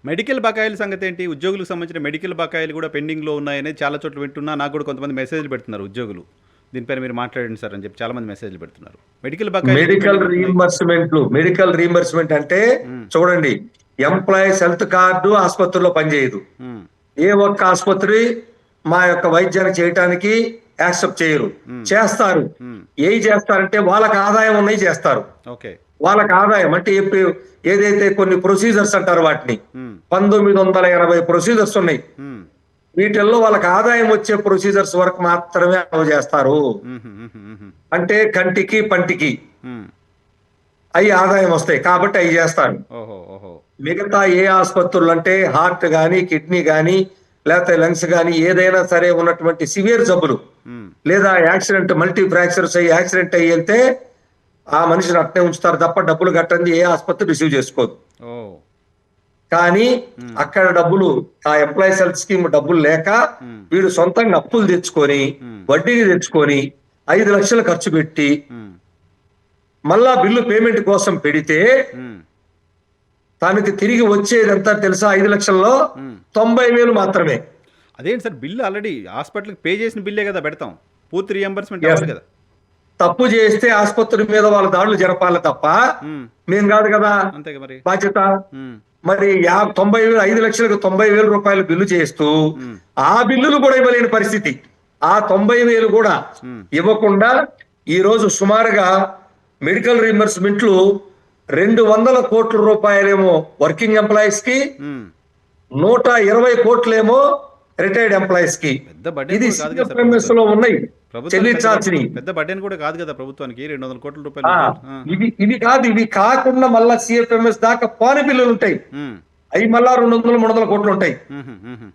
Medical బకాయిల సంగతి ఏంటి? ఉద్యోగులకు సంబంధించిన మెడికల్ బకాయిలు కూడా పెండింగ్‌లో ఉన్నాయని చాలా చోట్ల వింటున్నా. నాకు కూడా కొంతమంది మెసేజ్‌లు పెడుతున్నారు ఉద్యోగులు. దీనిపైన మీరు మాట్లాడండి సార్ అని చెప్పి చాలామంది మెసేజ్‌లు పెడుతున్నారు. మెడికల్ బకాయిలు ఎందుకు మెడికల్ పెండింగ్ ఉంటున్నాయి? రీయింబర్స్మెంట్ అంటే హ్మ్. చూడండి, ఎంప్లాయీస్ హెల్త్ కార్డు ఆసుపత్రిలో పనిచేయదు. హ్మ్. ఏ ఒక్క ఆసుపత్రి మా యొక్క వైద్యాన్ని చేయటానికి యాక్సెప్ట్ చేయరు. హ్మ్. చేస్తారు. హ్మ్. ఏవి చేస్తారంటే వాళ్ళకి ఆదాయం ఉన్నాయి చేస్తారు. ఓకే. వాళ్ళకి ఆదాయం అంటే ఏదైతే కొన్ని ప్రొసీజర్స్ అంటారు వాటిని, హ్మ్. 1980 ప్రొసీజర్స్ ఉన్నాయి. హ్మ్. వీటిల్లో వాళ్ళకి ఆదాయం వచ్చే ప్రొసీజర్స్ వరకు మాత్రమే అమలు చేస్తారు. హుహు. హుహు. హుహు. అంటే కంటికి పంటికి హ్మ్. అవి ఆదాయం వస్తాయి కాబట్టి అవి చేస్తారు. ఓహో! ఓహో! మిగతా ఏ ఆసుపత్రులు అంటే హార్ట్ గాని, కిడ్నీ గాని, లేకపోతే లంగ్స్ గాని ఏదైనా సరే ఉన్నటువంటి సివియర్ జబ్బులు, హ్మ్. లేదా యాక్సిడెంట్ మల్టీ ఫ్రాక్చర్స్ అయ్యి యాక్సిడెంట్ అయ్యి వెళ్తే ఆ మనిషిని అట్నే ఉంచుతారు తప్ప డబ్బులు కట్టండి ఏ ఆసుపత్రి రిసీవ్ చేసుకోదు. ఓహ్! కానీ హ్మ్. అక్కడ డబ్బులు, ఆ ఎంప్లాయీస్ హెల్త్ స్కీమ్ డబ్బులు లేక హ్మ్. వీడు సొంతంగా అప్పులు తెచ్చుకొని, హ్మ్. వడ్డీకి తెచ్చుకొని 5 లక్షలు ఖర్చు పెట్టి హ్మ్. మళ్ళా బిల్లు పేమెంట్ కోసం పెడితే హ్మ్. తనకి తిరిగి వచ్చేది ఎంత తెలుసా? 5 లక్షల్లో హ్మ్. 90,000 మాత్రమే. అదేంటి సార్ బిల్లు ఆల్రెడీ హాస్పిటల్‌కి పే చేసిన బిల్లే గదా! పెడతాం. పూర్తి రీయింబర్స్‌మెంట్ Yes. అవ్వాలి గదా! తప్పు చేస్తే ఆసుపత్రి మీద వాళ్ళ దాడులు జరపాలి తప్ప హ్మ్. మేం కాదు కదా అంతేగా మరి. బాధ్యత. హ్మ్. మరి 90,000 5 లక్షలకు 90,000 రూపాయలు బిల్లు చేస్తూ హ్మ్. ఆ బిల్లులు కూడా ఇవ్వలేని పరిస్థితి. ఆ 90,000 కూడా హ్మ్. ఇవ్వకుండా ఈ రోజు సుమారుగా మెడికల్ రీయింబర్స్మెంట్లు 200 కోట్ల రూపాయలేమో వర్కింగ్ ఎంప్లాయీస్ కి, హ్మ్. 120 కోట్లేమో రిటైర్డ్ ఎంప్లాయీస్ కి. పెద్ద బర్డెన్ ఇది కూడా కాదు కదా సార్ సిఎఫ్ఎంఎస్ లో ప్రభుత్వానికి. ఉన్నాయి ప్రభుత్వానికి చెల్లించాల్సినవి. పెద్ద బర్డెన్ కూడా కాదు కదా ప్రభుత్వానికి 200,00,00,000 రూపాయలు ఆ ఉద్యోగులు. ఆ! ఇవి కాదు, ఇవి కాకుండా మళ్ళా సిఎఫ్ఎంఎస్ దాకా పోని బిల్లులు ఉంటాయి. హ్మ్. అవి మళ్ళా 200 300 కోట్లు ఉంటాయి. హుహు. హుహు.